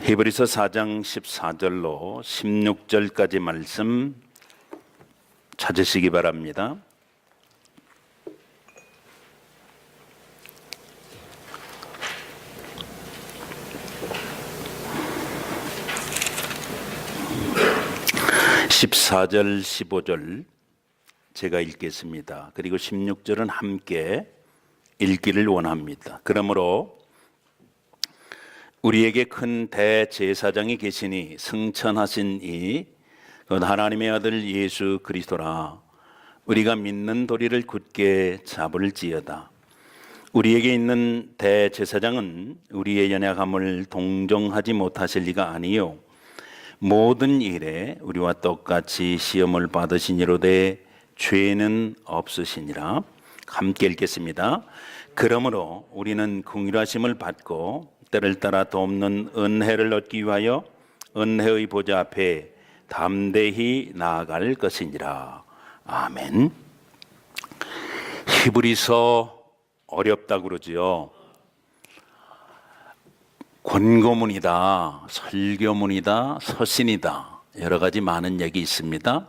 히브리서 4장 14절로 16절까지 말씀 찾으시기 바랍니다. (14절) (15절) 제가 읽겠습니다. 그리고 16절은 함께 읽기를 원합니다. 그러므로 우리에게 큰 대제사장이 계시니 승천하신 이 곧 하나님의 아들 예수 그리스도라. 우리가 믿는 도리를 굳게 잡을지어다. 우리에게 있는 대제사장은 우리의 연약함을 동정하지 못하실 리가 아니요 모든 일에 우리와 똑같이 시험을 받으시니로되 죄는 없으시니라. 함께 읽겠습니다. 그러므로 우리는 긍휼하심을 받고 때를 따라 돕는 은혜를 얻기 위하여 은혜의 보좌 앞에 담대히 나아갈 것이니라. 아멘. 히브리서 어렵다고 그러지요. 권고문이다, 설교문이다, 서신이다, 여러 가지 많은 얘기 있습니다.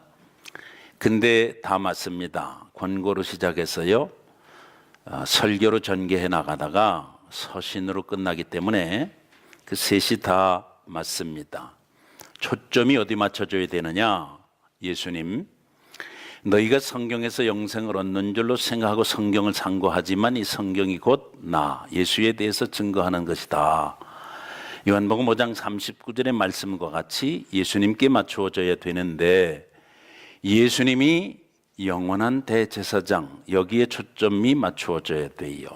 근데 다 맞습니다. 권고로 시작해서요, 설교로 전개해 나가다가 서신으로 끝나기 때문에 그 셋이 다 맞습니다. 초점이 어디 맞춰줘야 되느냐? 예수님, 너희가 성경에서 영생을 얻는 줄로 생각하고 성경을 상고하지만 이 성경이 곧 나, 예수에 대해서 증거하는 것이다. 요한복음 5장 39절의 말씀과 같이 예수님께 맞추어져야 되는데 예수님이 영원한 대제사장, 여기에 초점이 맞추어져야 돼요.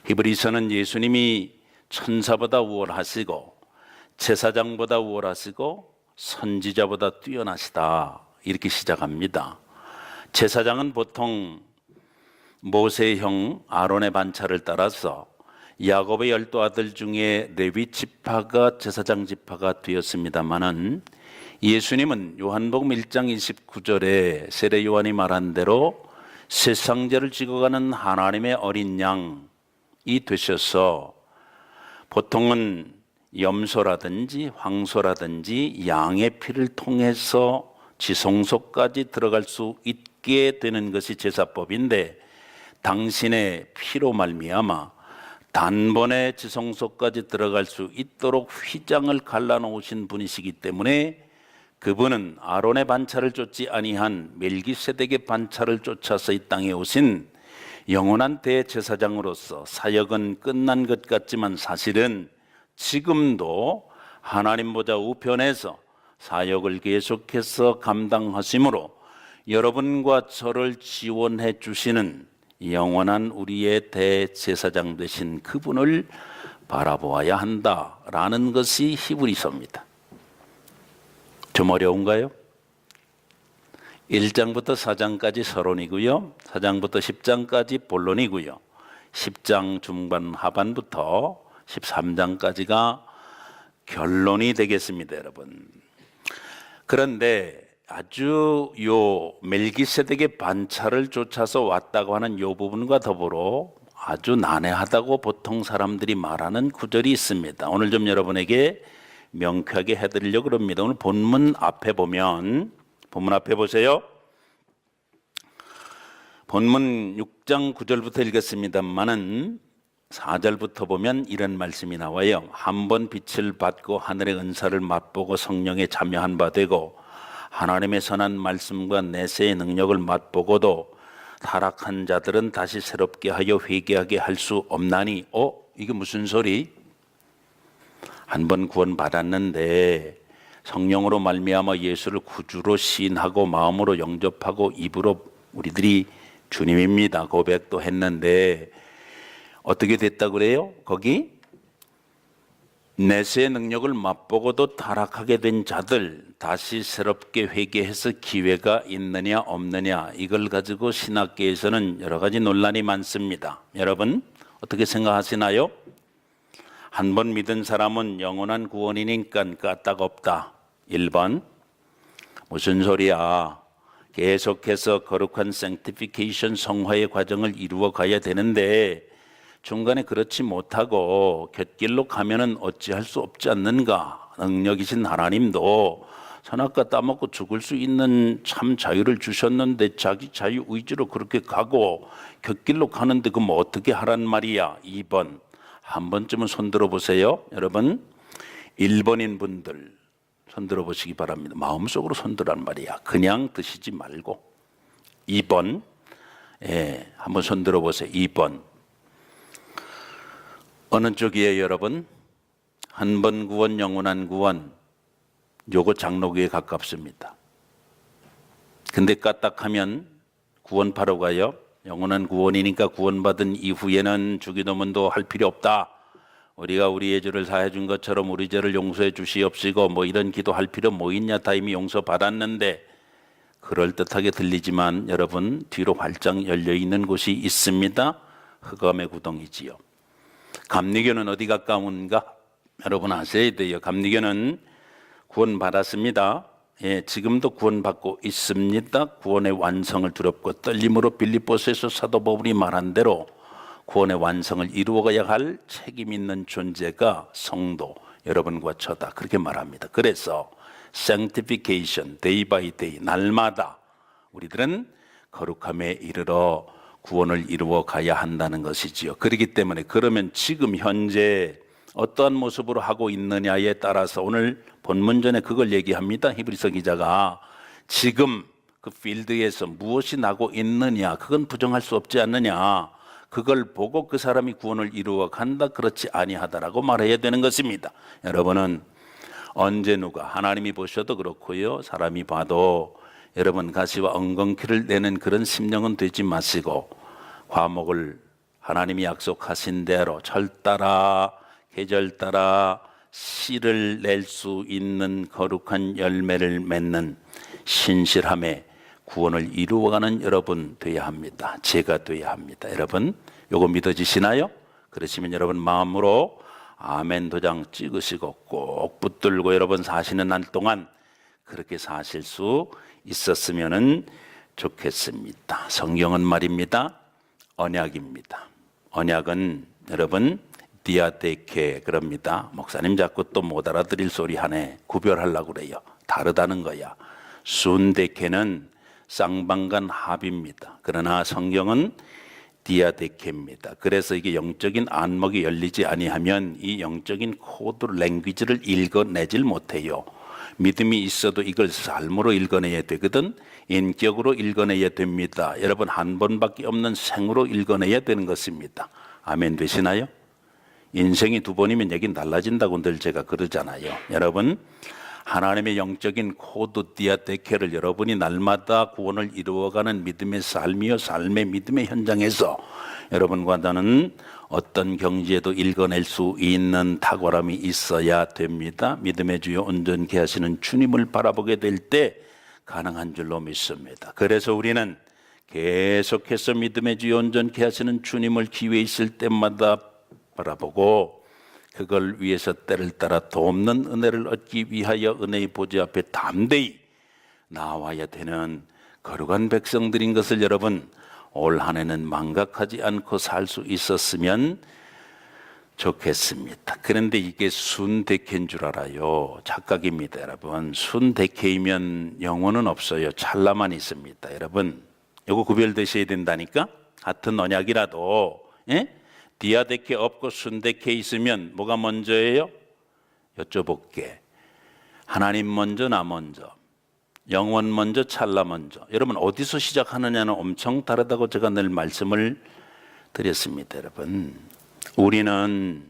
히브리서는 예수님이 천사보다 우월하시고 제사장보다 우월하시고 선지자보다 뛰어나시다, 이렇게 시작합니다. 제사장은 보통 모세의 형 아론의 반차를 따라서 야곱의 12 아들 중에 레위 지파가 제사장 지파가 되었습니다마는 예수님은 요한복음 1장 29절에 세례 요한이 말한 대로 세상죄를 지고 가는 하나님의 어린 양이 되셔서 보통은 염소라든지 황소라든지 양의 피를 통해서 지성소까지 들어갈 수 있게 되는 것이 제사법인데 당신의 피로 말미암아 단번에 지성소까지 들어갈 수 있도록 휘장을 갈라놓으신 분이시기 때문에 그분은 아론의 반차를 쫓지 아니한 멜기세덱의 반차를 쫓아서 이 땅에 오신 영원한 대제사장으로서 사역은 끝난 것 같지만 사실은 지금도 하나님 보좌 우편에서 사역을 계속해서 감당하심으로 여러분과 저를 지원해 주시는 영원한 우리의 대제사장 되신 그분을 바라보아야 한다라는 것이 히브리서입니다. 좀 어려운가요? 1장부터 4장까지 서론이고요, 4장부터 10장까지 본론이고요, 10장 중반 하반부터 13장까지가 결론이 되겠습니다, 여러분. 그런데 아주 요 멜기세덱의 반차를 쫓아서 왔다고 하는 요 부분과 더불어 아주 난해하다고 보통 사람들이 말하는 구절이 있습니다. 오늘 좀 여러분에게 명쾌하게 해드리려고 합니다. 오늘 본문 앞에 보면, 본문 앞에 보세요. 본문 6장 9절부터 읽었습니다만은 4절부터 보면 이런 말씀이 나와요. 한 번 빛을 받고 하늘의 은사를 맛보고 성령에 참여한 바 되고 하나님의 선한 말씀과 내세의 능력을 맛보고도 타락한 자들은 다시 새롭게 하여 회개하게 할 수 없나니. 이게 무슨 소리? 한 번 구원 받았는데 성령으로 말미암아 예수를 구주로 시인하고 마음으로 영접하고 입으로 우리들이 주님입니다 고백도 했는데 어떻게 됐다 그래요? 거기 내세의 능력을 맛보고도 타락하게 된 자들 다시 새롭게 회개해서 기회가 있느냐 없느냐, 이걸 가지고 신학계에서는 여러 가지 논란이 많습니다. 여러분 어떻게 생각하시나요? 한 번 믿은 사람은 영원한 구원이니까 까딱없다. 1번 무슨 소리야, 계속해서 거룩한 sanctification 성화의 과정을 이루어 가야 되는데 중간에 그렇지 못하고 곁길로 가면은 어찌할 수 없지 않는가. 능력이신 하나님도 선악과 따먹고 죽을 수 있는 참 자유를 주셨는데 자기 자유 의지로 그렇게 가고 곁길로 가는데 그럼 어떻게 하란 말이야. 2번 한 번쯤은 손 들어보세요. 여러분 1번인 분들 손 들어보시기 바랍니다. 마음속으로 손 들란 말이야. 그냥 드시지 말고. 2번 한번 손 들어보세요. 2번 어느 쪽이에요 여러분? 한 번 구원 영원한 구원 요거 장로교에 가깝습니다. 근데 까딱하면 구원파로 가요. 영원한 구원이니까 구원받은 이후에는 주기도문도 할 필요 없다. 우리가 우리의 죄를 사해 준 것처럼 우리 죄를 용서해 주시옵시고 뭐 이런 기도할 필요 뭐 있냐. 다 이미 용서받았는데 그럴듯하게 들리지만 여러분 뒤로 활짝 열려있는 곳이 있습니다. 흑암의 구덩이지요. 감리교는 어디 가까운가? 여러분 아셔야 돼요. 감리교는 구원받았습니다. 지금도 구원받고 있습니다. 구원의 완성을 두렵고 떨림으로 빌립보서에서 사도 바울이 말한 대로 구원의 완성을 이루어가야 할 책임 있는 존재가 성도 여러분과 저다. 그렇게 말합니다. 그래서 sanctification, day by day, 날마다 우리들은 거룩함에 이르러 구원을 이루어 가야 한다는 것이지요. 그렇기 때문에 그러면 지금 현재 어떠한 모습으로 하고 있느냐에 따라서 오늘 본문전에 그걸 얘기합니다. 히브리서 기자가 지금 그 필드에서 무엇이 나고 있느냐 그건 부정할 수 없지 않느냐. 그걸 보고 그 사람이 구원을 이루어 간다 그렇지 아니하다라고 말해야 되는 것입니다. 여러분은 언제 누가 하나님이 보셔도 그렇고요. 사람이 봐도 여러분 가시와 엉겅퀴를 내는 그런 심령은 되지 마시고 과목을 하나님이 약속하신 대로 절 따라 계절 따라 씨를 낼 수 있는 거룩한 열매를 맺는 신실함에 구원을 이루어가는 여러분 되어야 합니다. 제가 되어야 합니다. 여러분 요거 믿어지시나요? 그러시면 여러분 마음으로 아멘 도장 찍으시고 꼭 붙들고 여러분 사시는 날 동안 그렇게 사실 수 있었으면 좋겠습니다. 성경은 말입니다. 언약입니다. 언약은 여러분 디아데케 그럽니다. 목사님 자꾸 또 못 알아들일 소리 하네. 구별하려고 그래요. 다르다는 거야. 순데케는 쌍방간 합입니다. 그러나 성경은 디아데케입니다. 그래서 이게 영적인 안목이 열리지 아니하면 이 영적인 코드 랭귀지를 읽어내질 못해요. 믿음이 있어도 이걸 삶으로 읽어내야 되거든. 인격으로 읽어내야 됩니다. 여러분 한 번밖에 없는 생으로 읽어내야 되는 것입니다. 아멘 되시나요? 인생이 두 번이면 얘기는 달라진다고 늘 제가 그러잖아요. 여러분 하나님의 영적인 코드 디아데케를 여러분이 날마다 구원을 이루어가는 믿음의 삶이요 삶의 믿음의 현장에서 여러분과 나는 어떤 경지에도 읽어낼 수 있는 탁월함이 있어야 됩니다. 믿음의 주요 온전케 하시는 주님을 바라보게 될 때 가능한 줄로 믿습니다. 그래서 우리는 계속해서 믿음의 주요 온전케 하시는 주님을 기회 있을 때마다 바라보고 그걸 위해서 때를 따라 돕는 은혜를 얻기 위하여 은혜의 보좌 앞에 담대히 나와야 되는 거룩한 백성들인 것을 여러분 올 한 해는 망각하지 않고 살 수 있었으면 좋겠습니다. 그런데 이게 순데케인 줄 알아요. 착각입니다. 여러분 순데케이면 영혼은 없어요. 찰나만 있습니다. 여러분 이거 구별되셔야 된다니까. 같은 언약이라도 디아데케 없고 순데케 있으면 뭐가 먼저예요? 여쭤볼게. 하나님 먼저 나 먼저 영원 먼저 찰나 먼저. 여러분 어디서 시작하느냐는 엄청 다르다고 제가 늘 말씀을 드렸습니다. 여러분 우리는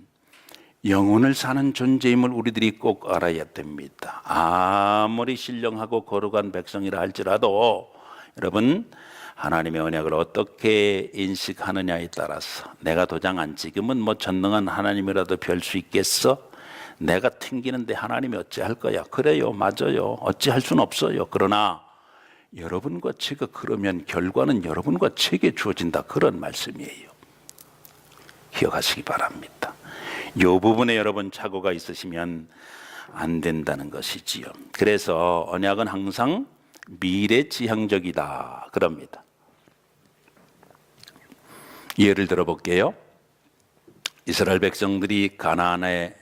영혼을 사는 존재임을 우리들이 꼭 알아야 됩니다. 아무리 신령하고 거룩한 백성이라 할지라도 여러분 하나님의 언약을 어떻게 인식하느냐에 따라서 내가 도장 안 찍으면 뭐 전능한 하나님이라도 별 수 있겠어? 내가 튕기는데 하나님이 어찌할 거야? 그래요, 맞아요. 어찌할 수는 없어요. 그러나 여러분과 제가 그러면 결과는 여러분과 제게 주어진다. 그런 말씀이에요. 기억하시기 바랍니다. 이 부분에 여러분 착오가 있으시면 안 된다는 것이지요. 그래서 언약은 항상 미래지향적이다 그럽니다. 예를 들어 볼게요. 이스라엘 백성들이 가나안의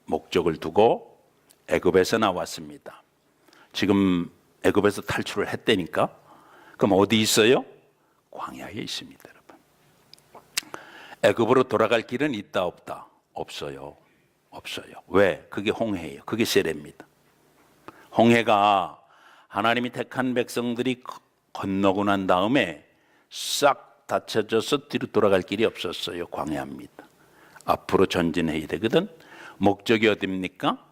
목적을 두고 애굽에서 나왔습니다. 지금 애굽에서 탈출을 했다니까? 그럼 어디 있어요? 광야에 있습니다, 여러분. 애굽으로 돌아갈 길은 있다 없다? 없어요. 없어요. 왜? 그게 홍해예요. 그게 세례입니다. 홍해가 하나님이 택한 백성들이 건너고 난 다음에 싹 닫혀져서 뒤로 돌아갈 길이 없었어요. 광야입니다. 앞으로 전진해야 되거든. 목적이 어딥니까?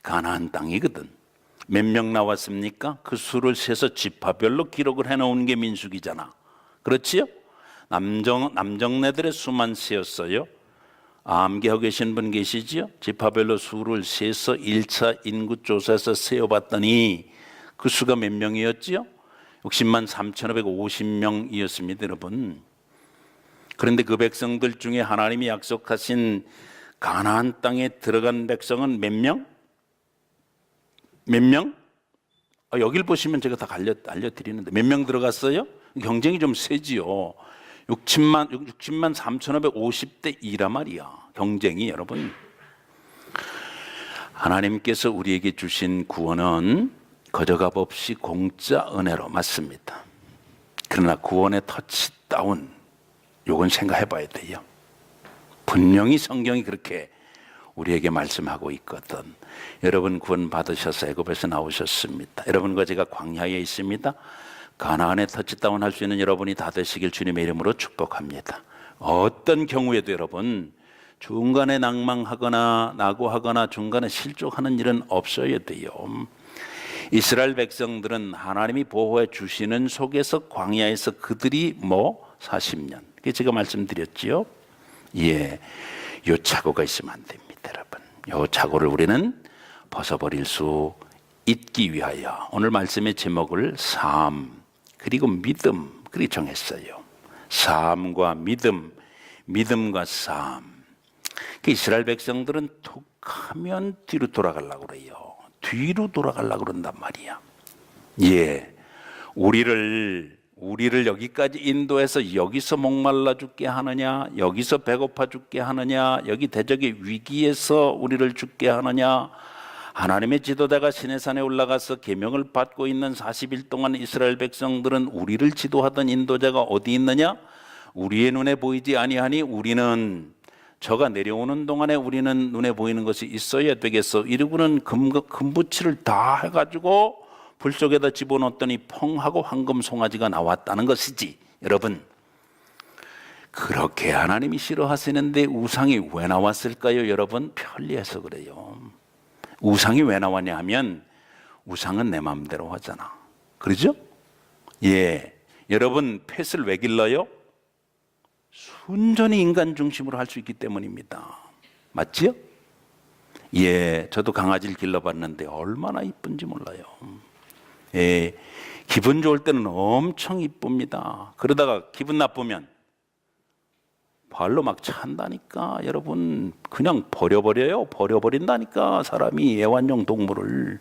가나안 땅이거든. 몇 명 나왔습니까? 그 수를 세서 지파별로 기록을 해놓은 게 민수기잖아. 그렇지요? 남정네들의 수만 세었어요. 암기하고 계신 분 계시지요? 지파별로 수를 세서 1차 인구조사에서 세어봤더니 그 수가 몇 명이었지요? 60만 3,550명이었습니다, 여러분. 그런데 그 백성들 중에 하나님이 약속하신 가나안 땅에 들어간 백성은 몇 명? 몇 명? 여길 보시면 제가 다 알려드리는데 몇 명 들어갔어요? 경쟁이 좀 세지요. 60만 3,550대 2라 말이야. 경쟁이 여러분. 하나님께서 우리에게 주신 구원은 거저값 없이 공짜 은혜로 맞습니다. 그러나 구원의 터치다운 요건 생각해 봐야 돼요. 분명히 성경이 그렇게 우리에게 말씀하고 있거든. 여러분 구원 받으셔서 애굽에서 나오셨습니다. 여러분과 제가 광야에 있습니다. 가나안에 터치다운 할 수 있는 여러분이 다 되시길 주님의 이름으로 축복합니다. 어떤 경우에도 여러분 중간에 낭망하거나 낙오하거나 중간에 실족하는 일은 없어야 돼요. 이스라엘 백성들은 하나님이 보호해 주시는 속에서 광야에서 그들이 40년. 그게 제가 말씀드렸지요. 예, 요 착오가 있으면 안 됩니다, 여러분. 요 착오를 우리는 벗어버릴 수 있기 위하여 오늘 말씀의 제목을 삶 그리고 믿음 그렇게 정했어요. 삶과 믿음, 믿음과 삶. 그 이스라엘 백성들은 툭하면 뒤로 돌아가려고 그래요. 뒤로 돌아가려고 그런단 말이야. 예, 우리를 여기까지 인도해서 여기서 목말라 죽게 하느냐, 여기서 배고파 죽게 하느냐, 여기 대적의 위기에서 우리를 죽게 하느냐. 하나님의 지도자가 시내산에 올라가서 계명을 받고 있는 40일 동안 이스라엘 백성들은 우리를 지도하던 인도자가 어디 있느냐? 우리의 눈에 보이지 아니하니 우리는 저가 내려오는 동안에 우리는 눈에 보이는 것이 있어야 되겠어. 이러고는 금부치를 다 해가지고 불 속에다 집어넣었더니 펑 하고 황금 송아지가 나왔다는 것이지. 여러분, 그렇게 하나님이 싫어하시는데 우상이 왜 나왔을까요? 여러분, 편리해서 그래요. 우상이 왜 나왔냐 하면 우상은 내 마음대로 하잖아. 그러죠? 예, 여러분 펫을 왜 길러요? 순전히 인간 중심으로 할 수 있기 때문입니다. 맞지요? 예, 저도 강아지를 길러봤는데 얼마나 이쁜지 몰라요. 예, 기분 좋을 때는 엄청 이쁩니다. 그러다가 기분 나쁘면 발로 막 찬다니까. 여러분 그냥 버려버린다니까. 사람이 애완용 동물을.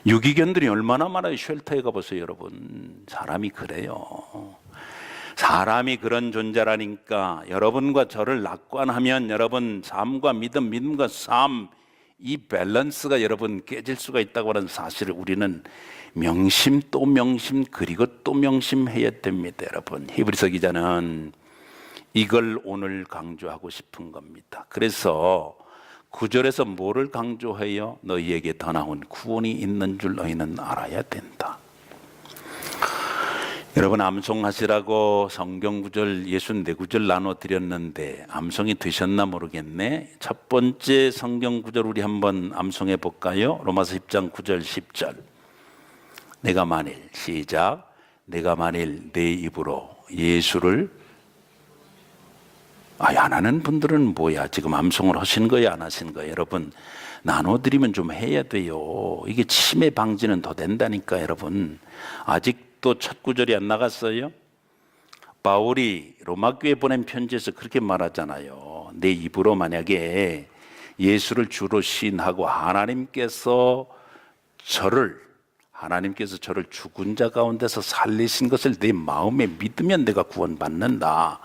유기견들이 얼마나 많아요. 쉘터에 가보세요. 여러분 사람이 그래요. 사람이 그런 존재라니까. 여러분과 저를 낙관하면 여러분 삶과 믿음, 믿음과 삶, 이 밸런스가 여러분 깨질 수가 있다고 하는 사실을 우리는 명심 또 명심 그리고 또 명심해야 됩니다. 여러분 히브리서 기자는 이걸 오늘 강조하고 싶은 겁니다. 그래서 9절에서 뭐를 강조해요? 너희에게 더 나은 구원이 있는 줄 너희는 알아야 된다. 여러분 암송하시라고 성경 구절 64구절 나눠드렸는데 암송이 되셨나 모르겠네. 첫 번째 성경 구절 우리 한번 암송해 볼까요? 로마서 10장 9절 10절. 내가 만일 시작. 내가 만일 내 입으로 예수를 안 하는 분들은 뭐야? 지금 암송을 하신 거예요? 안 하신 거예요? 여러분 나눠드리면 좀 해야 돼요. 이게 치매 방지는 더 된다니까. 여러분 아직도 첫 구절이 안 나갔어요? 바울이 로마 교회에 보낸 편지에서 그렇게 말하잖아요. 내 입으로 만약에 예수를 주로 시인하고 하나님께서 저를 죽은 자 가운데서 살리신 것을 내 마음에 믿으면 내가 구원받는다.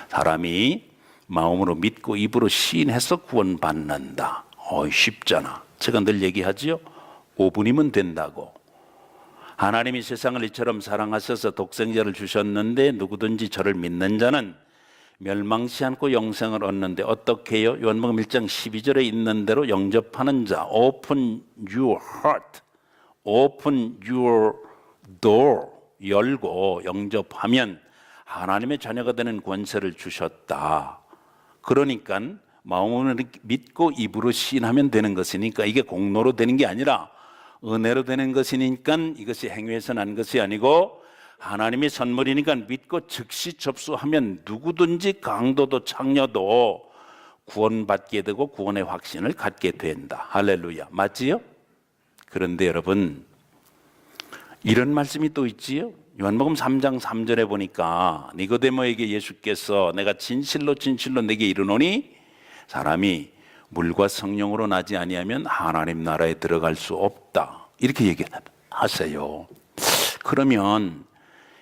사람이 마음으로 믿고 입으로 시인해서 구원받는다. 쉽잖아. 제가 늘 얘기하지요. 5분이면 된다고. 하나님이 세상을 이처럼 사랑하셔서 독생자를 주셨는데 누구든지 저를 믿는 자는 멸망치 않고 영생을 얻는데 어떻게 해요? 요한복음 1장 12절에 있는 대로 영접하는 자, open your heart, open your door, 열고 영접하면 하나님의 자녀가 되는 권세를 주셨다. 그러니까 마음으로 믿고 입으로 시인하면 되는 것이니까 이게 공로로 되는 게 아니라 은혜로 되는 것이니까 이것이 행위에서 난 것이 아니고 하나님의 선물이니까 믿고 즉시 접수하면 누구든지 강도도 창녀도 구원받게 되고 구원의 확신을 갖게 된다. 할렐루야. 맞지요? 그런데 여러분 이런 말씀이 또 있지요. 요한복음 3장 3절에 보니까 니고데모에게 예수께서 내가 진실로 진실로 내게 이르노니 사람이 물과 성령으로 나지 아니하면 하나님 나라에 들어갈 수 없다. 이렇게 얘기하세요. 그러면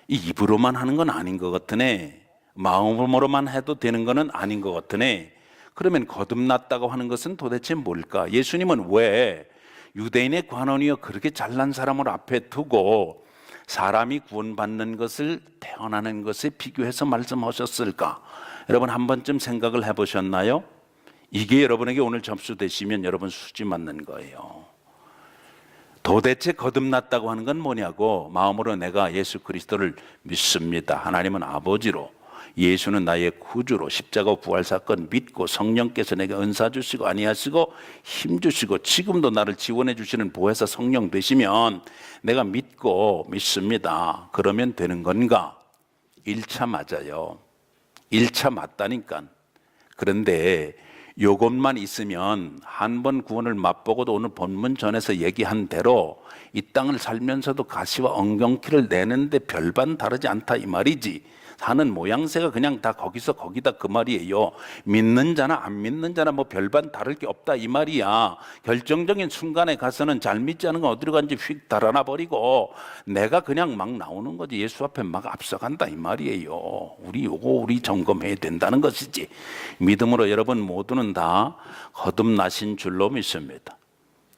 이 입으로만 하는 건 아닌 것 같으네. 마음으로만 해도 되는 것은 아닌 것 같으네. 그러면 거듭났다고 하는 것은 도대체 뭘까? 예수님은 왜 유대인의 관원이여 그렇게 잘난 사람을 앞에 두고 사람이 구원받는 것을 태어나는 것에 비교해서 말씀하셨을까? 여러분 한 번쯤 생각을 해보셨나요? 이게 여러분에게 오늘 접수되시면 여러분 수지 맞는 거예요. 도대체 거듭났다고 하는 건 뭐냐고. 마음으로 내가 예수 그리스도를 믿습니다. 하나님은 아버지로, 예수는 나의 구주로, 십자가 부활 사건 믿고 성령께서 내게 은사 주시고 안위하시고 힘 주시고 지금도 나를 지원해 주시는 보혜사 성령 되시면 내가 믿고 믿습니다. 그러면 되는 건가? 1차 맞아요. 1차 맞다니까. 그런데 요것만 있으면 한 번 구원을 맛보고도 오늘 본문 전에서 얘기한 대로 이 땅을 살면서도 가시와 엉겅퀴를 내는데 별반 다르지 않다 이 말이지. 사는 모양새가 그냥 다 거기서 거기다 그 말이에요. 믿는 자나 안 믿는 자나 뭐 별반 다를 게 없다 이 말이야. 결정적인 순간에 가서는 잘 믿지 않은 건 어디로 간지 휙 달아나 버리고 내가 그냥 막 나오는 거지. 예수 앞에 막 앞서간다 이 말이에요. 우리 점검해야 된다는 것이지. 믿음으로 여러분 모두는 다 거듭나신 줄로 믿습니다.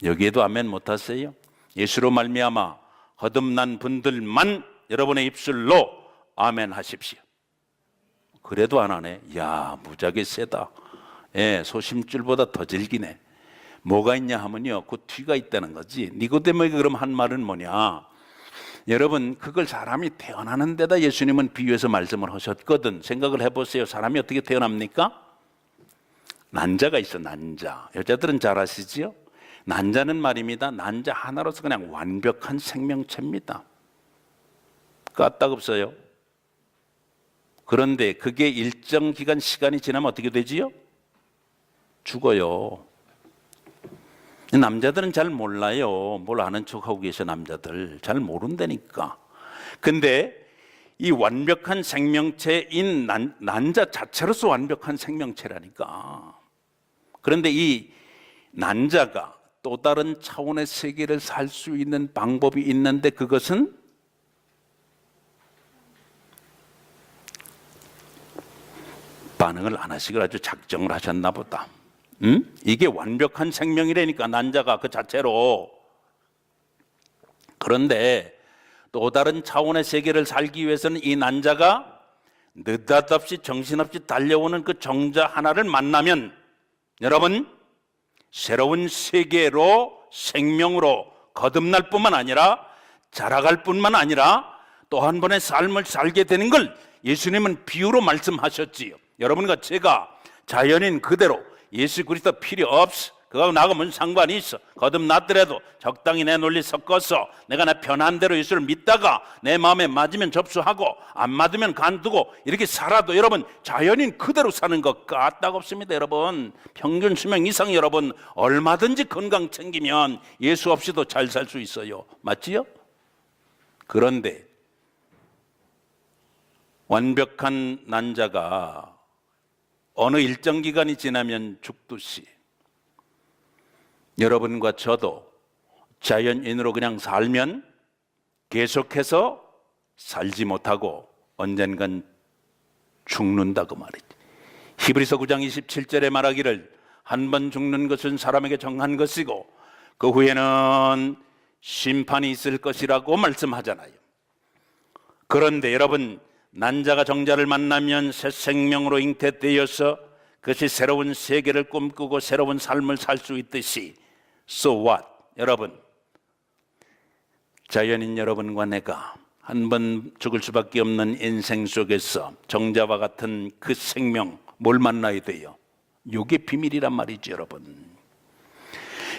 여기에도 아멘 못하세요? 예수로 말미암아 거듭난 분들만 여러분의 입술로 아멘 하십시오. 그래도 안 하네. 야, 무지하게 세다. 예, 소심줄보다 더 질기네. 뭐가 있냐 하면요, 그 뒤가 있다는 거지. 니고데모에게 그럼 한 말은 뭐냐? 여러분, 그걸 사람이 태어나는 데다 예수님은 비유해서 말씀을 하셨거든. 생각을 해보세요. 사람이 어떻게 태어납니까? 난자가 있어, 난자. 여자들은 잘 아시지요? 난자는 말입니다. 난자 하나로서 그냥 완벽한 생명체입니다. 까딱없어요. 그런데 그게 일정 기간 시간이 지나면 어떻게 되지요? 죽어요. 남자들은 잘 몰라요. 뭘 아는 척하고 계셔 남자들. 잘 모른다니까. 근데 이 완벽한 생명체인 난자 자체로서 완벽한 생명체라니까. 그런데 이 난자가 또 다른 차원의 세계를 살 수 있는 방법이 있는데 그것은 반응을 안 하시길 아주 작정을 하셨나 보다. 이게 완벽한 생명이라니까 난자가 그 자체로. 그런데 또 다른 차원의 세계를 살기 위해서는 이 난자가 느닷없이 정신없이 달려오는 그 정자 하나를 만나면 여러분 새로운 세계로 생명으로 거듭날 뿐만 아니라 자라갈 뿐만 아니라 또 한 번의 삶을 살게 되는 걸 예수님은 비유로 말씀하셨지요. 여러분과 제가 자연인 그대로 예수 그리스도 필요 없어. 그거하고 나하고 무슨 상관이 있어. 거듭났더라도 적당히 내 논리 섞어서 내가 내 편한 대로 예수를 믿다가 내 마음에 맞으면 접수하고 안 맞으면 간두고 이렇게 살아도 여러분 자연인 그대로 사는 것 까딱없습니다. 여러분 평균 수명 이상 여러분 얼마든지 건강 챙기면 예수 없이도 잘 살 수 있어요. 맞지요? 그런데 완벽한 난자가 어느 일정 기간이 지나면 죽듯이 여러분과 저도 자연인으로 그냥 살면 계속해서 살지 못하고 언젠간 죽는다고 말이지. 히브리서 9장 27절에 말하기를 한 번 죽는 것은 사람에게 정한 것이고 그 후에는 심판이 있을 것이라고 말씀하잖아요. 그런데 여러분, 난자가 정자를 만나면 새 생명으로 잉태되어서 그것이 새로운 세계를 꿈꾸고 새로운 삶을 살 수 있듯이 So what? 여러분, 자연인 여러분과 내가 한 번 죽을 수밖에 없는 인생 속에서 정자와 같은 그 생명 뭘 만나야 돼요? 이게 비밀이란 말이죠, 여러분.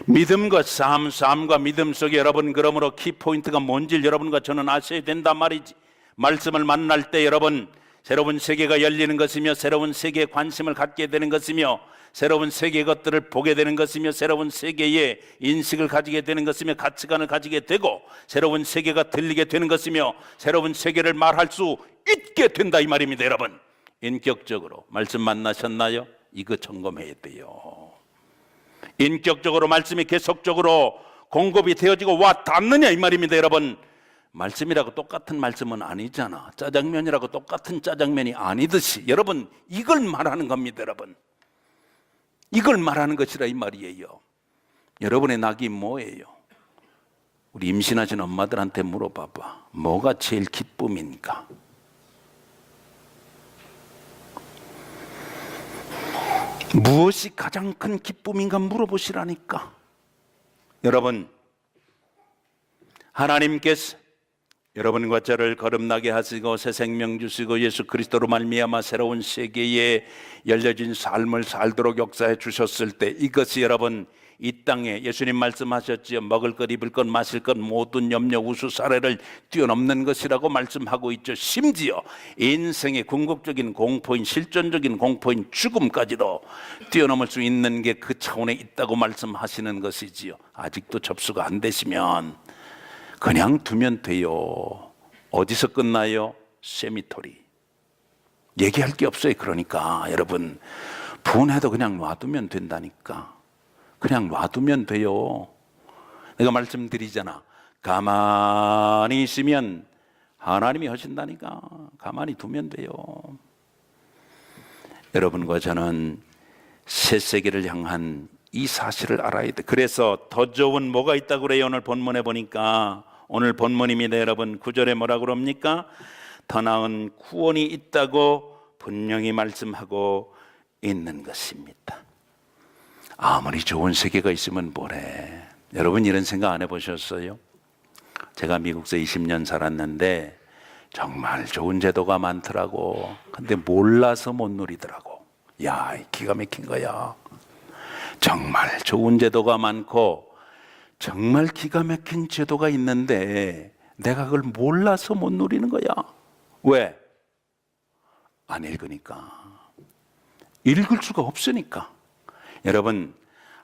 믿음과 삶과 믿음 속에 여러분, 그러므로 키포인트가 뭔지 여러분과 저는 아셔야 된단 말이지. 말씀을 만날 때 여러분, 새로운 세계가 열리는 것이며 새로운 세계에 관심을 갖게 되는 것이며 새로운 세계의 것들을 보게 되는 것이며 새로운 세계의 인식을 가지게 되는 것이며 가치관을 가지게 되고 새로운 세계가 들리게 되는 것이며 새로운 세계를 말할 수 있게 된다 이 말입니다. 여러분, 인격적으로 말씀 만나셨나요? 이거 점검해야 돼요. 인격적으로 말씀이 계속적으로 공급이 되어지고 와 닿느냐 이 말입니다. 여러분, 말씀이라고 똑같은 말씀은 아니잖아. 짜장면이라고 똑같은 짜장면이 아니듯이 여러분, 이걸 말하는 겁니다. 여러분, 이걸 말하는 것이라 이 말이에요. 여러분의 낙이 뭐예요? 우리 임신하신 엄마들한테 물어봐봐. 뭐가 제일 기쁨인가? 무엇이 가장 큰 기쁨인가 물어보시라니까. 여러분, 하나님께서 여러분과 저를 거듭나게 하시고 새 생명 주시고 예수 그리스도로 말미암아 새로운 세계에 열려진 삶을 살도록 역사해 주셨을 때 이것이 여러분, 이 땅에 예수님 말씀하셨지요. 먹을 것, 입을 것, 마실 것 모든 염려, 우수, 사례를 뛰어넘는 것이라고 말씀하고 있죠. 심지어 인생의 궁극적인 공포인, 실존적인 공포인 죽음까지도 뛰어넘을 수 있는 게 그 차원에 있다고 말씀하시는 것이지요. 아직도 접수가 안 되시면 그냥 두면 돼요. 어디서 끝나요? 세미토리. 얘기할 게 없어요. 그러니까 여러분, 분해도 그냥 놔두면 된다니까. 그냥 놔두면 돼요. 내가 말씀드리잖아. 가만히 있으면 하나님이 하신다니까. 가만히 두면 돼요. 여러분과 저는 새 세계를 향한 이 사실을 알아야 돼. 그래서 더 좋은 뭐가 있다고 그래요? 오늘 본문에 보니까, 오늘 본문입니다. 여러분, 9절에 뭐라고 그럽니까? 더 나은 구원이 있다고 분명히 말씀하고 있는 것입니다. 아무리 좋은 세계가 있으면 뭐래. 여러분, 이런 생각 안 해보셨어요? 제가 미국에서 20년 살았는데 정말 좋은 제도가 많더라고. 근데 몰라서 못 누리더라고. 야, 기가 막힌 거야. 정말 좋은 제도가 많고 정말 기가 막힌 제도가 있는데 내가 그걸 몰라서 못 누리는 거야. 왜? 안 읽으니까. 읽을 수가 없으니까. 여러분,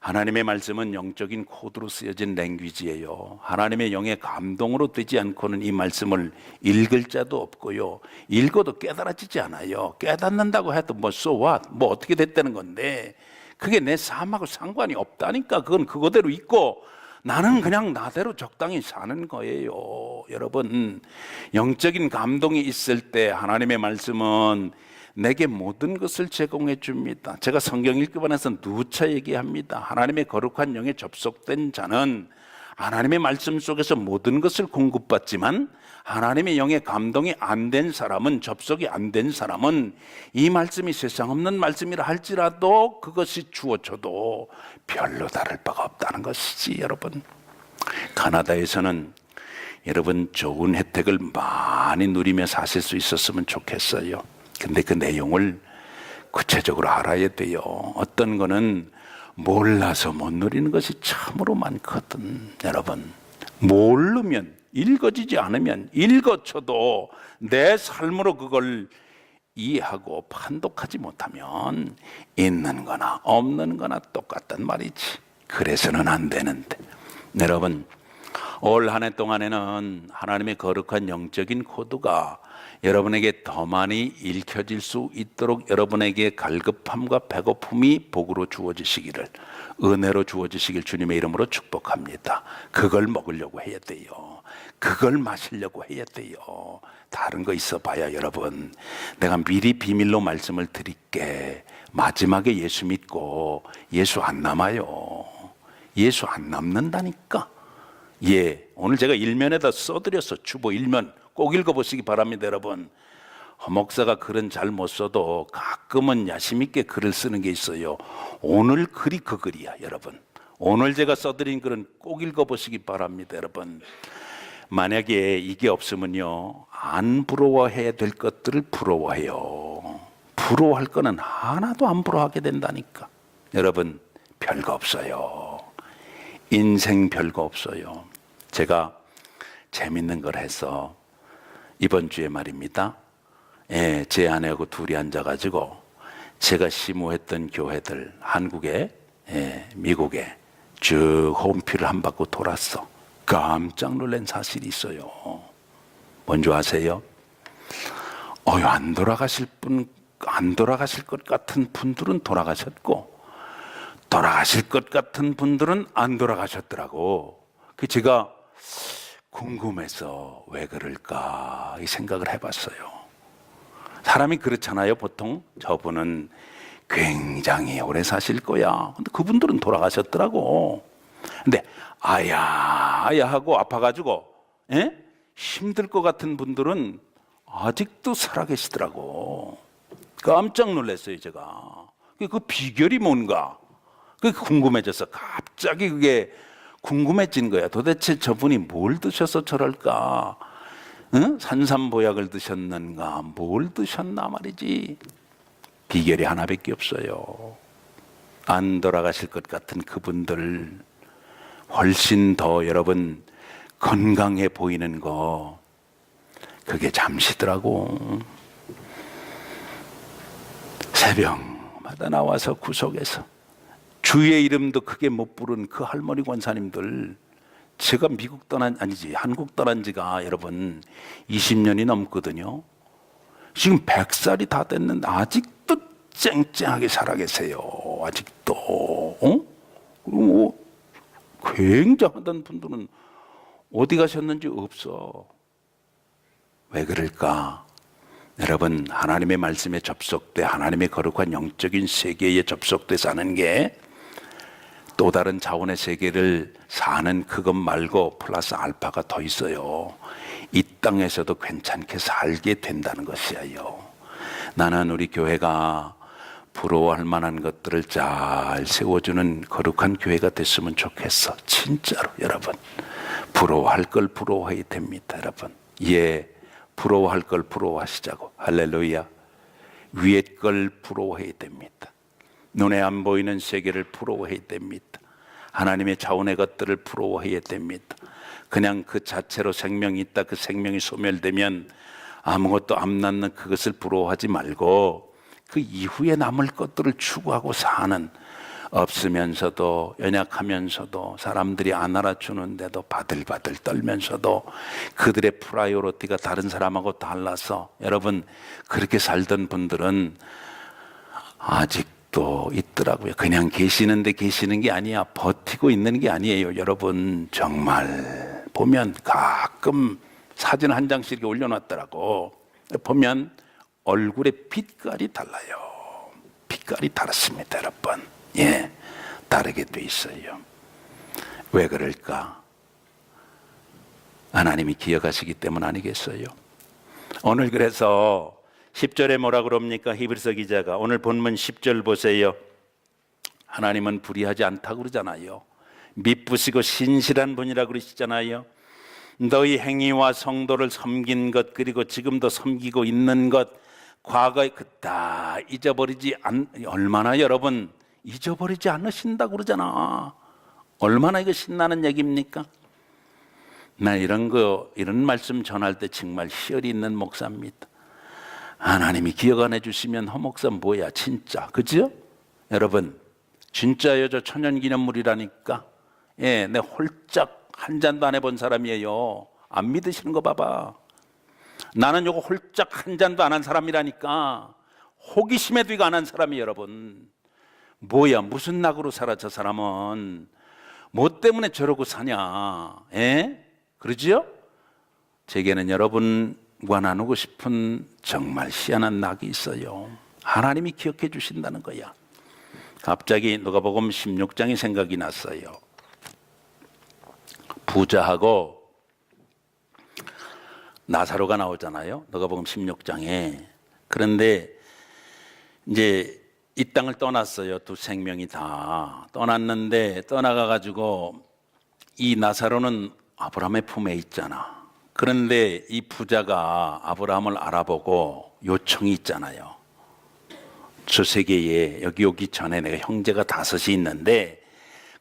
하나님의 말씀은 영적인 코드로 쓰여진 랭귀지예요. 하나님의 영의 감동으로 되지 않고는 이 말씀을 읽을 자도 없고요, 읽어도 깨달아지지 않아요. 깨닫는다고 해도 뭐 so what? 뭐 어떻게 됐다는 건데 그게 내 삶하고 상관이 없다니까. 그건 그거대로 있고 나는 그냥 나대로 적당히 사는 거예요. 여러분, 영적인 감동이 있을 때 하나님의 말씀은 내게 모든 것을 제공해 줍니다. 제가 성경 읽기 반해서 누차 얘기합니다. 하나님의 거룩한 영에 접속된 자는 하나님의 말씀 속에서 모든 것을 공급받지만 하나님의 영의 감동이 안 된 사람은, 접속이 안 된 사람은 이 말씀이 세상 없는 말씀이라 할지라도 그것이 주어져도 별로 다를 바가 없다는 것이지. 여러분, 가나다에서는 여러분 좋은 혜택을 많이 누리며 사실 수 있었으면 좋겠어요. 근데 그 내용을 구체적으로 알아야 돼요. 어떤 거는 몰라서 못 누리는 것이 참으로 많거든. 여러분, 모르면, 읽어지지 않으면 읽어쳐도 내 삶으로 그걸 이해하고 판독하지 못하면 있는 거나 없는 거나 똑같단 말이지. 그래서는 안 되는데. 여러분, 올 한 해 동안에는 하나님의 거룩한 영적인 코드가 여러분에게 더 많이 읽혀질 수 있도록 여러분에게 갈급함과 배고픔이 복으로 주어지시기를, 은혜로 주어지시길 주님의 이름으로 축복합니다. 그걸 먹으려고 해야 돼요. 그걸 마시려고 해야 돼요. 다른 거 있어 봐야 여러분, 내가 미리 비밀로 말씀을 드릴게. 마지막에 예수 믿고 예수 안 남아요. 예수 안 남는다니까. 예, 오늘 제가 일면에다 써드렸어. 주보 일면 꼭 읽어보시기 바랍니다. 여러분, 허 목사가 글은 잘 못 써도 가끔은 야심 있게 글을 쓰는 게 있어요. 오늘 글이 그 글이야. 여러분, 오늘 제가 써드린 글은 꼭 읽어보시기 바랍니다. 여러분, 만약에 이게 없으면요, 안 부러워해야 될 것들을 부러워해요. 부러워할 거는 하나도 안 부러워하게 된다니까. 여러분, 별거 없어요. 인생 별거 없어요. 제가 재밌는 걸 해서 이번 주에 말입니다, 제 아내하고 둘이 앉아가지고 제가 시무했던 교회들, 한국에, 미국에 쭉 홈피를 한 바퀴 돌았어. 깜짝 놀란 사실이 있어요. 뭔지 아세요? 안 돌아가실 것 같은 분들은 돌아가셨고, 돌아가실 것 같은 분들은 안 돌아가셨더라고. 그 제가 궁금해서 왜 그럴까 이 생각을 해봤어요. 사람이 그렇잖아요. 보통 저분은 굉장히 오래 사실 거야. 근데 그분들은 돌아가셨더라고. 근데 아야 하고 아파가지고 힘들 것 같은 분들은 아직도 살아계시더라고. 깜짝 놀랐어요 제가. 그 비결이 뭔가 그게 궁금해져서 갑자기 그게 궁금해진 거야. 도대체 저분이 뭘 드셔서 저럴까? 산삼보약을 드셨는가? 뭘 드셨나 말이지. 비결이 하나밖에 없어요. 안 돌아가실 것 같은 그분들 훨씬 더 여러분 건강해 보이는 거, 그게 잠시더라고. 새벽마다 나와서 구석에서 주의 이름도 크게 못 부른 그 할머니 권사님들, 제가 한국 떠난 지가 여러분 20년이 넘거든요. 지금 100살이 다 됐는데 아직도 쨍쨍하게 살아계세요. 아직도. 그리고 굉장하던 분들은 어디 가셨는지 없어. 왜 그럴까? 여러분, 하나님의 말씀에 접속돼 하나님의 거룩한 영적인 세계에 접속돼 사는 게 또 다른 차원의 세계를 사는 그것 말고 플러스 알파가 더 있어요. 이 땅에서도 괜찮게 살게 된다는 것이에요. 나는 우리 교회가 부러워할 만한 것들을 잘 세워주는 거룩한 교회가 됐으면 좋겠어. 진짜로 여러분, 부러워할 걸 부러워해야 됩니다. 여러분, 부러워할 걸 부러워하시자고. 할렐루야. 위에 걸 부러워해야 됩니다. 눈에 안 보이는 세계를 부러워해야 됩니다. 하나님의 차원의 것들을 부러워해야 됩니다. 그냥 그 자체로 생명이 있다, 그 생명이 소멸되면 아무것도 안 남는 그것을 부러워하지 말고 그 이후에 남을 것들을 추구하고 사는, 없으면서도 연약하면서도 사람들이 안 알아주는데도 바들바들 떨면서도 그들의 프라이오리티가 다른 사람하고 달라서, 여러분 그렇게 살던 분들은 아직도 있더라고요. 그냥 계시는데 계시는 게 아니야. 버티고 있는 게 아니에요. 여러분 정말 보면 가끔 사진 한 장씩 이렇게 올려놨더라고. 보면 얼굴의 빛깔이 달라요. 빛깔이 다릅니다, 여러분. 다르게 돼 있어요. 왜 그럴까? 하나님이 기억하시기 때문 아니겠어요? 오늘 그래서 10절에 뭐라 그럽니까? 히브리서 기자가 오늘 본문 10절 보세요. 하나님은 불의하지 않다고 그러잖아요. 미쁘시고 신실한 분이라고 그러시잖아요. 너희 행위와 성도를 섬긴 것, 그리고 지금도 섬기고 있는 것, 과거에 그다 잊어버리지 얼마나 여러분 잊어버리지 않으신다고 그러잖아. 얼마나 이거 신나는 얘기입니까? 나 이런 말씀 전할 때 정말 희열이 있는 목사입니다. 하나님이 기억 안 해주시면 허목사 뭐야 진짜, 그죠? 여러분 진짜요. 저 천연기념물이라니까. 내 홀짝 한 잔도 안 해본 사람이에요. 안 믿으시는 거 봐봐. 나는 요거 홀짝 한 잔도 안 한 사람이라니까. 호기심에도 이거 안 한 사람이 여러분. 뭐야 무슨 낙으로 살아 저 사람은. 뭐 때문에 저러고 사냐. 그러지요? 제게는 여러분과 나누고 싶은 정말 희한한 낙이 있어요. 하나님이 기억해 주신다는 거야. 갑자기 누가복음 16장이 생각이 났어요. 부자하고 나사로가 나오잖아요. 누가복음 16장에. 그런데 이제 이 땅을 떠났어요. 두 생명이 다 떠났는데 떠나가 가지고 이 나사로는 아브라함의 품에 있잖아. 그런데 이 부자가 아브라함을 알아보고 요청이 있잖아요. 저 세계에 여기 오기 전에 내가 형제가 5이 있는데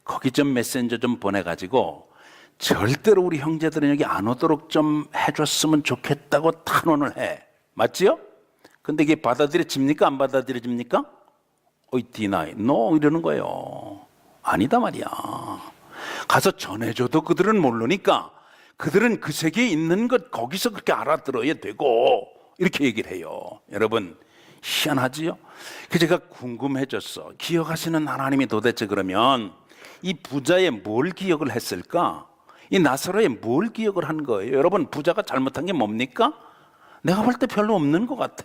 거기 좀 메신저 좀 보내가지고 절대로 우리 형제들은 여기 안 오도록 좀 해줬으면 좋겠다고 탄원을 해. 맞지요? 근데 이게 받아들여집니까? 안 받아들여집니까? 디나이, 노 이러는 거예요. 아니다 말이야. 가서 전해줘도 그들은 모르니까 그들은 그 세계에 있는 것 거기서 그렇게 알아들어야 되고 이렇게 얘기를 해요. 여러분 희한하지요? 그래서 제가 궁금해졌어. 기억하시는 하나님이 도대체 그러면 이 부자의 뭘 기억을 했을까? 이 나사로의 뭘 기억을 한 거예요? 여러분 부자가 잘못한 게 뭡니까? 내가 볼 때 별로 없는 것 같아.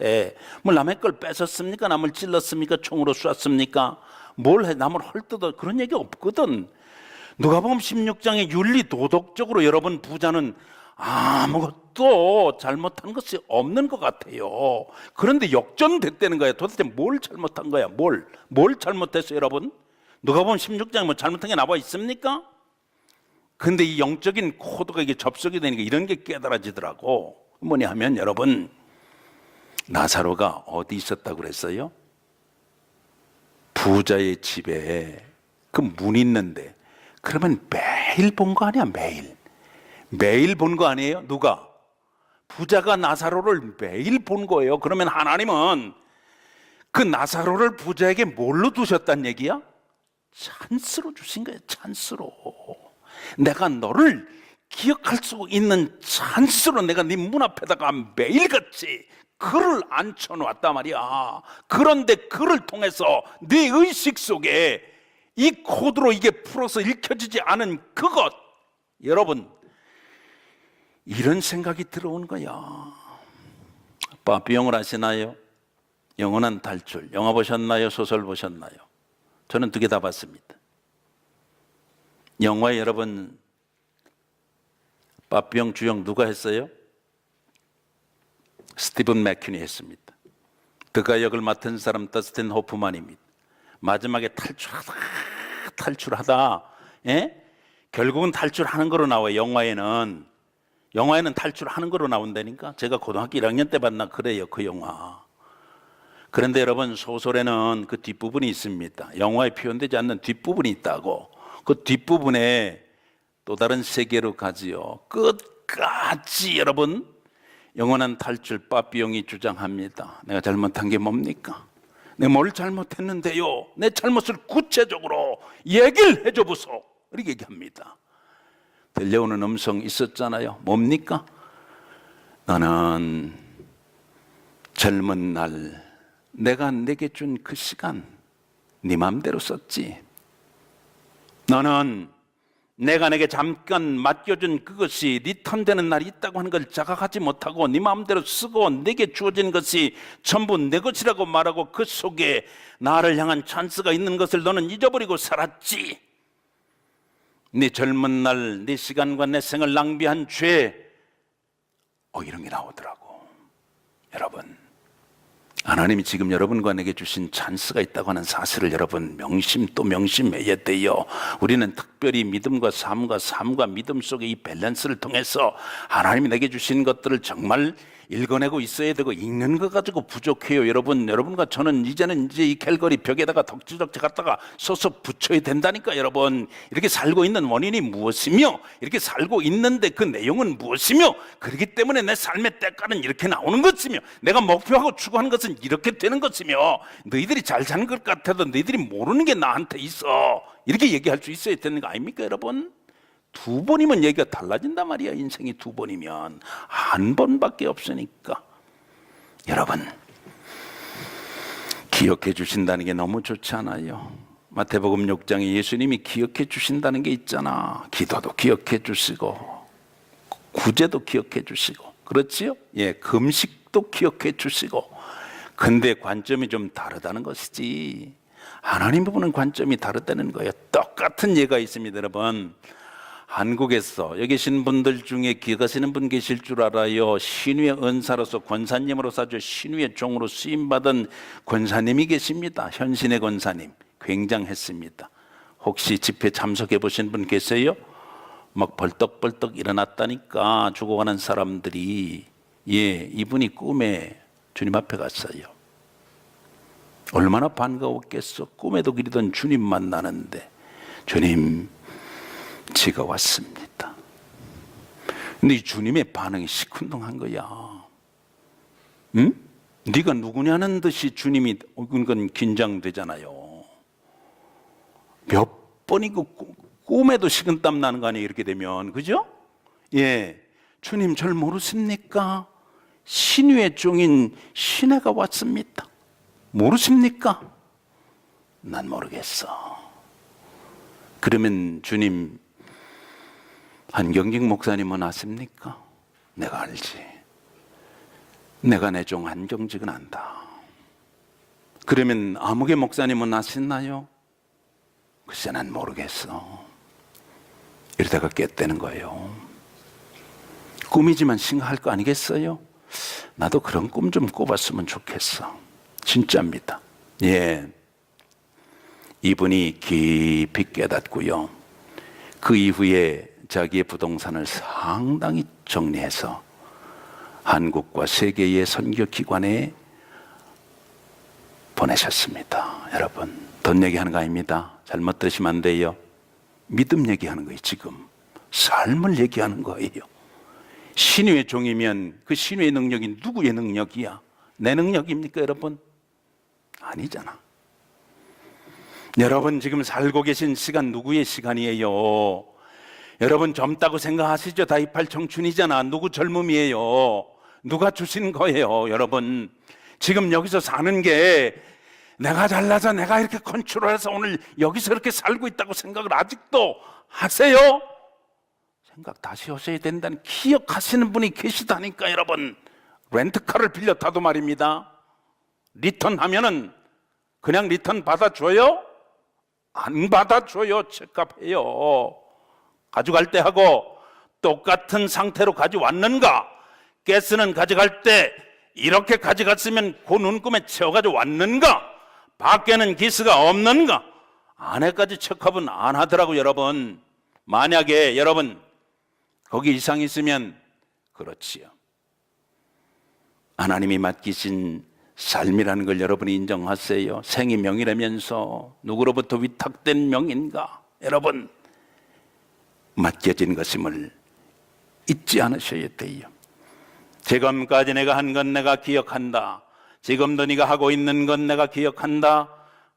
뭐 남의 걸 뺏었습니까? 남을 찔렀습니까? 총으로 쐈습니까? 뭘 해? 남을 헐뜯어? 그런 얘기 없거든. 누가복음 16장에 윤리 도덕적으로 여러분 부자는 아무것도 잘못한 것이 없는 것 같아요. 그런데 역전됐다는 거예요. 도대체 뭘 잘못한 거야? 뭘 잘못했어요, 여러분? 누가복음 16장에 뭐 잘못한 게 나와 있습니까? 근데 이 영적인 코드가 이게 접속이 되니까 이런 게 깨달아지더라고. 뭐냐 하면 여러분 나사로가 어디 있었다고 그랬어요? 부자의 집에 그 문 있는데 그러면 매일 본 거 아니야? 매일 본 거 아니에요? 누가? 부자가 나사로를 매일 본 거예요. 그러면 하나님은 그 나사로를 부자에게 뭘로 두셨단 얘기야? 찬스로 주신 거예요. 찬스로. 내가 너를 기억할 수 있는 찬스로 내가 네 문 앞에다가 매일같이 글을 앉혀놓았단 말이야. 그런데 글을 통해서 네 의식 속에 이 코드로 이게 풀어서 읽혀지지 않은 그것, 여러분 이런 생각이 들어온 거야. 빠삐용을 아시나요? 영원한 탈출. 영화 보셨나요? 소설 보셨나요? 저는 2개 다 봤습니다. 영화에 여러분 빠삐용 주역 누가 했어요? 스티븐 맥퀸이 했습니다. 그가 역을 맡은 사람 더스틴 호프만입니다. 마지막에 탈출하다 결국은 탈출하는 거로 나와요. 영화에는 탈출하는 거로 나온다니까. 제가 고등학교 1학년 때 봤나 그래요, 그 영화. 그런데 여러분 소설에는 그 뒷부분이 있습니다. 영화에 표현되지 않는 뒷부분이 있다고. 그 뒷부분에 또 다른 세계로 가지요. 끝까지 여러분 영원한 탈출 빠삐용이 주장합니다. 내가 잘못한 게 뭡니까? 내가 뭘 잘못했는데요? 내 잘못을 구체적으로 얘기를 해줘 보소. 이렇게 얘기합니다. 들려오는 음성 있었잖아요. 뭡니까? 너는 젊은 날 내가 내게 준 그 시간 네 맘대로 썼지. 너는 내가 내게 잠깐 맡겨준 그것이 네 턴 되는 날이 있다고 하는 걸 자각하지 못하고 네 마음대로 쓰고 내게 주어진 것이 전부 내 것이라고 말하고 그 속에 나를 향한 찬스가 있는 것을 너는 잊어버리고 살았지. 네 젊은 날 네 시간과 내 생을 낭비한 죄, 이런 게 나오더라고. 여러분, 하나님이 지금 여러분과 내게 주신 찬스가 있다고 하는 사실을 여러분 명심 또 명심해야 돼요. 우리는 특별히 믿음과 삶과 믿음 속의 이 밸런스를 통해서 하나님이 내게 주신 것들을 정말 읽어내고 있어야 되고, 읽는 거 가지고 부족해요. 여러분과 저는 이제는 이 캘거리 벽에다가 덕지덕지 갖다가 써서 붙여야 된다니까. 여러분, 이렇게 살고 있는 원인이 무엇이며, 이렇게 살고 있는데 그 내용은 무엇이며, 그렇기 때문에 내 삶의 때가는 이렇게 나오는 것이며, 내가 목표하고 추구하는 것은 이렇게 되는 것이며, 너희들이 잘 사는 것 같아도 너희들이 모르는 게 나한테 있어, 이렇게 얘기할 수 있어야 되는 거 아닙니까 여러분? 2번이면 얘기가 달라진단 말이야. 인생이 2번이면 한 번밖에 없으니까. 여러분, 기억해 주신다는 게 너무 좋지 않아요? 마태복음 6장에 예수님이 기억해 주신다는 게 있잖아. 기도도 기억해 주시고 구제도 기억해 주시고, 그렇지요? 예, 금식도 기억해 주시고. 근데 관점이 좀 다르다는 것이지. 하나님 보는 관점이 다르다는 거예요. 똑같은 예가 있습니다, 여러분. 한국에서 여기 계신 분들 중에 기억하시는 분 계실 줄 알아요. 신유의 은사로서 권사님으로서 아주 신유의 종으로 쓰임받은 권사님이 계십니다. 현신의 권사님. 굉장했습니다. 혹시 집회 참석해 보신 분 계세요? 막 벌떡벌떡 일어났다니까 죽어가는 사람들이. 예, 이분이 꿈에 주님 앞에 갔어요. 얼마나 반가웠겠어. 꿈에도 그리던 주님 만나는데 주님, 지가 왔습니다. 근데 이 주님의 반응이 시큰둥한 거야. 응? 네가 누구냐는 듯이 주님이 그건 긴장되잖아요. 몇 번이고 꿈에도 식은땀 나는 거 아니에요, 이렇게 되면. 그죠? 예, 주님 절 모르십니까? 신유의 종인 신혜가 왔습니다. 모르십니까? 난 모르겠어. 그러면 주님, 한경직 목사님은 아십니까? 내가 알지. 내가 내 종 한경직은 안다. 그러면 아무개 목사님은 아시나요? 글쎄 난 모르겠어. 이러다가 깼다는 거예요. 꿈이지만 심각할 거 아니겠어요? 나도 그런 꿈 좀 꿔봤으면 좋겠어. 진짜입니다. 예, 이분이 깊이 깨닫고요. 그 이후에 자기의 부동산을 상당히 정리해서 한국과 세계의 선교기관에 보내셨습니다. 여러분, 돈 얘기하는 거 아닙니다. 잘못 들으시면 안 돼요. 믿음 얘기하는 거예요. 지금 삶을 얘기하는 거예요. 신유의 종이면 그 신유의 능력이 누구의 능력이야? 내 능력입니까, 여러분? 아니잖아. 여러분 지금 살고 계신 시간 누구의 시간이에요? 여러분 젊다고 생각하시죠? 다이팔 청춘이잖아. 누구 젊음이에요? 누가 주신 거예요? 여러분 지금 여기서 사는 게 내가 잘나서 내가 이렇게 컨트롤해서 오늘 여기서 이렇게 살고 있다고 생각을 아직도 하세요? 생각 다시 하셔야 된다는 기억하시는 분이 계시다니까. 여러분 렌트카를 빌려 타도 말입니다. 리턴하면은 그냥 리턴 받아줘요? 안 받아줘요. 체크해요. 가져갈 때 하고 똑같은 상태로 가져왔는가? 가스는 가져갈 때 이렇게 가져갔으면 그 눈금에 채워가지고 왔는가? 밖에는 기스가 없는가? 안에까지 체크업은 안 하더라고요. 여러분 만약에 여러분 거기 이상이 있으면 그렇지요. 하나님이 맡기신 삶이라는 걸 여러분이 인정하세요. 생이 명이라면서 누구로부터 위탁된 명인가? 여러분 맡겨진 것임을 잊지 않으셔야 돼요. 지금까지 내가 한 건 내가 기억한다. 지금도 네가 하고 있는 건 내가 기억한다.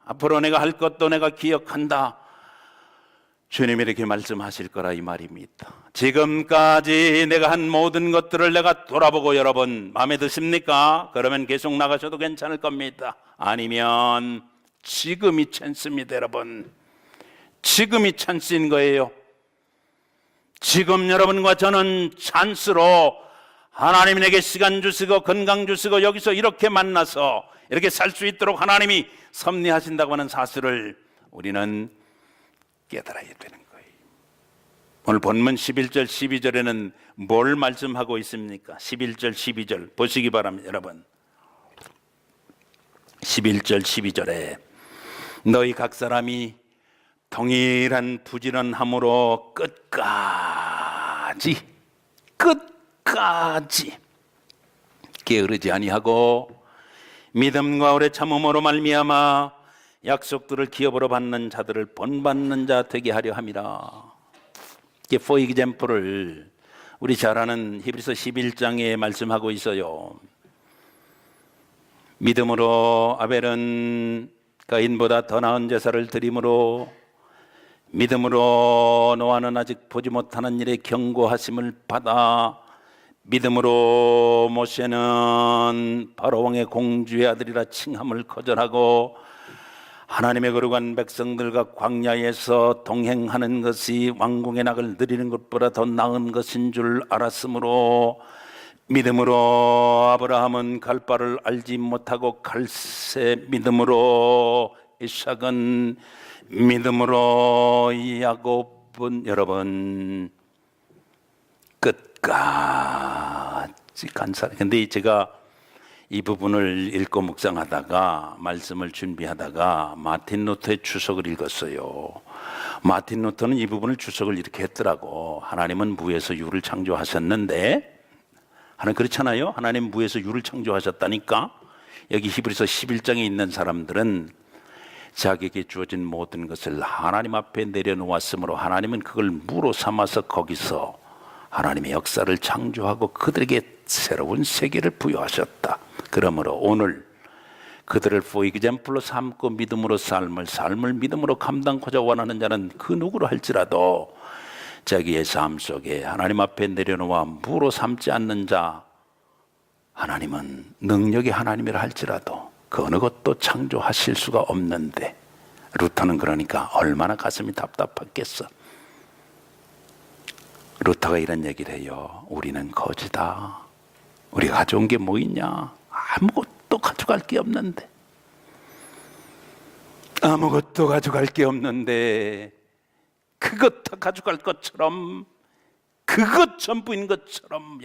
앞으로 내가 할 것도 내가 기억한다. 주님이 이렇게 말씀하실 거라 이 말입니다. 지금까지 내가 한 모든 것들을 내가 돌아보고 여러분 마음에 드십니까? 그러면 계속 나가셔도 괜찮을 겁니다. 아니면 지금이 찬스입니다. 여러분 지금이 찬스인 거예요. 지금 여러분과 저는 찬스로 하나님이 내게 시간 주시고 건강 주시고 여기서 이렇게 만나서 이렇게 살 수 있도록 하나님이 섭리하신다고 하는 사실을 우리는 깨달아야 되는 거예요. 오늘 본문 11절 12절에는 뭘 말씀하고 있습니까? 11절 12절 보시기 바랍니다. 여러분 11절 12절에 너희 각 사람이 동일한 부지런함으로 끝까지 게으르지 아니하고 믿음과 오래 참음으로 말미암아 약속들을 기업으로 받는 자들을 본받는 자 되게 하려 함이라. 이게 for example을 우리 잘 아는 히브리서 11장에 말씀하고 있어요. 믿음으로 아벨은 가인보다 더 나은 제사를 드림으로 믿음으로 노아는 아직 보지 못하는 일에 경고하심을 받아 믿음으로 모세는 바로 왕의 공주의 아들이라 칭함을 거절하고 하나님의 거룩한 백성들과 광야에서 동행하는 것이 왕궁의 낙을 누리는 것보다 더 나은 것인 줄 알았으므로 믿음으로 아브라함은 갈 바를 알지 못하고 갈새 믿음으로 이삭은 믿음으로 야곱은 여러분 끝까지 간사. 근데 제가 이 부분을 읽고 묵상하다가 말씀을 준비하다가 마틴 루터의 주석을 읽었어요. 마틴 루터는 이 부분을 주석을 이렇게 했더라고. 하나님은 무에서 유를 창조하셨는데, 하나님 그렇잖아요. 하나님 무에서 유를 창조하셨다니까. 여기 히브리서 11장에 있는 사람들은 자기에게 주어진 모든 것을 하나님 앞에 내려놓았으므로 하나님은 그걸 무로 삼아서 거기서 하나님의 역사를 창조하고 그들에게 새로운 세계를 부여하셨다. 그러므로 오늘 그들을 for example로 삼고 믿음으로 삶을 믿음으로 감당하고자 원하는 자는 그 누구로 할지라도 자기의 삶 속에 하나님 앞에 내려놓아 무로 삼지 않는 자, 하나님은 능력이 하나님이라 할지라도 그 어느 것도 창조하실 수가 없는데, 루터는 그러니까 얼마나 가슴이 답답했겠어. 루터가 이런 얘기를 해요. 우리는 거지다. 우리가 가져온 게 뭐 있냐? 아무것도 가져갈 게 없는데, 아무것도 가져갈 게 없는데 그것 다 가져갈 것처럼, 그것 전부인 것처럼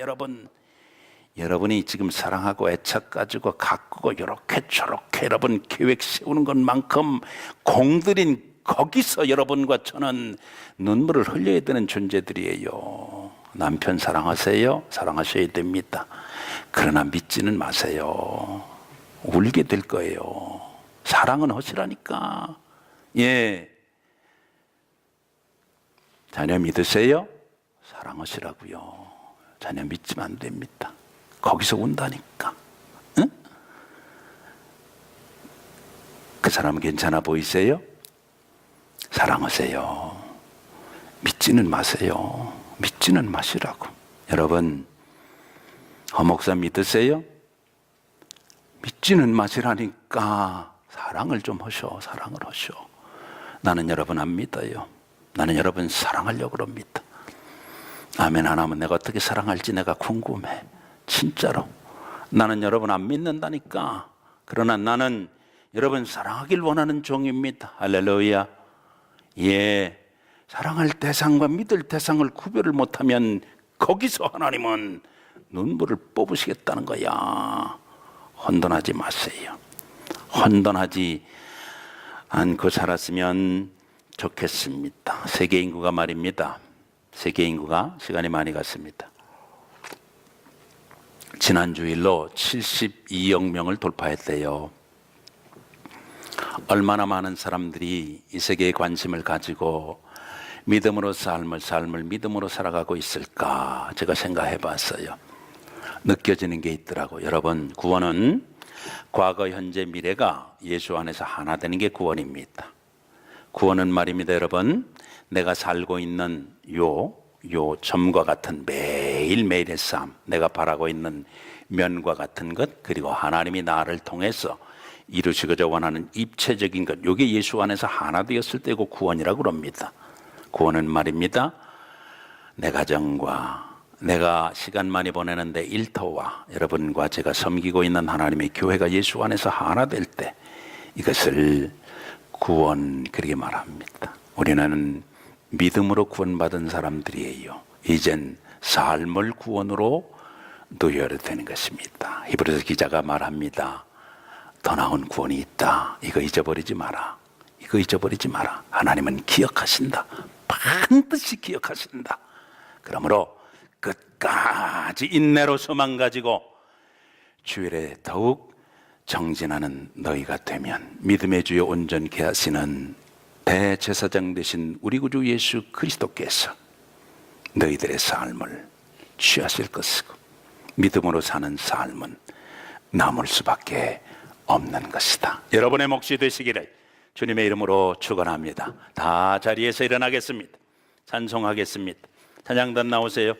여러분이 지금 사랑하고 애착 가지고 가꾸고 이렇게 저렇게 여러분 계획 세우는 것만큼 공들인 거기서 여러분과 저는 눈물을 흘려야 되는 존재들이에요. 남편 사랑하세요? 사랑하셔야 됩니다. 그러나 믿지는 마세요. 울게 될 거예요. 사랑은 하시라니까. 예. 자녀 믿으세요? 사랑하시라고요. 자녀 믿지면 안 됩니다. 거기서 운다니까. 응? 그 사람 괜찮아 보이세요? 사랑하세요. 믿지는 마세요. 믿지는 마시라고. 여러분, 허목사 믿으세요? 믿지는 마시라니까. 사랑을 좀 하셔. 사랑을 하셔. 나는 여러분 안 믿어요. 나는 여러분 사랑하려고 합니다. 아멘 안 하면 내가 어떻게 사랑할지 내가 궁금해. 진짜로. 나는 여러분 안 믿는다니까. 그러나 나는 여러분 사랑하길 원하는 종입니다. 할렐루야. 예. 사랑할 대상과 믿을 대상을 구별을 못하면 거기서 하나님은 눈물을 뽑으시겠다는 거야. 혼돈하지 마세요. 혼돈하지 않고 살았으면 좋겠습니다. 세계 인구가 말입니다. 세계 인구가 시간이 많이 갔습니다. 지난 주일로 72억 명을 돌파했대요. 얼마나 많은 사람들이 이 세계에 관심을 가지고 믿음으로 삶을 믿음으로 살아가고 있을까 제가 생각해 봤어요. 느껴지는 게 있더라고. 여러분, 구원은 과거, 현재, 미래가 예수 안에서 하나 되는 게 구원입니다. 구원은 말입니다, 여러분. 내가 살고 있는 요 점과 같은 매일매일의 삶, 내가 바라고 있는 면과 같은 것, 그리고 하나님이 나를 통해서 이루시고자 원하는 입체적인 것, 이게 예수 안에서 하나 되었을 때고 구원이라고 합니다. 구원은 말입니다, 내 가정과 내가 시간 많이 보내는데 일터와 여러분과 제가 섬기고 있는 하나님의 교회가 예수 안에서 하나 될 때, 이것을 구원, 그렇게 말합니다. 우리는 믿음으로 구원받은 사람들이에요. 이젠 삶을 구원으로 누려야 되는 것입니다. 히브리서 기자가 말합니다. 더 나은 구원이 있다. 이거 잊어버리지 마라. 이거 잊어버리지 마라. 하나님은 기억하신다. 반드시 기억하신다. 그러므로 끝까지 인내로 소망 가지고 주일에 더욱 정진하는 너희가 되면 믿음의 주여 온전케 하시는 대제사장 되신 우리 구주 예수 그리스도께서 너희들의 삶을 취하실 것이고 믿음으로 사는 삶은 남을 수밖에 없는 것이다. 여러분의 몫이 되시기를 주님의 이름으로 축원합니다. 다 자리에서 일어나겠습니다. 찬송하겠습니다. 찬양단 나오세요.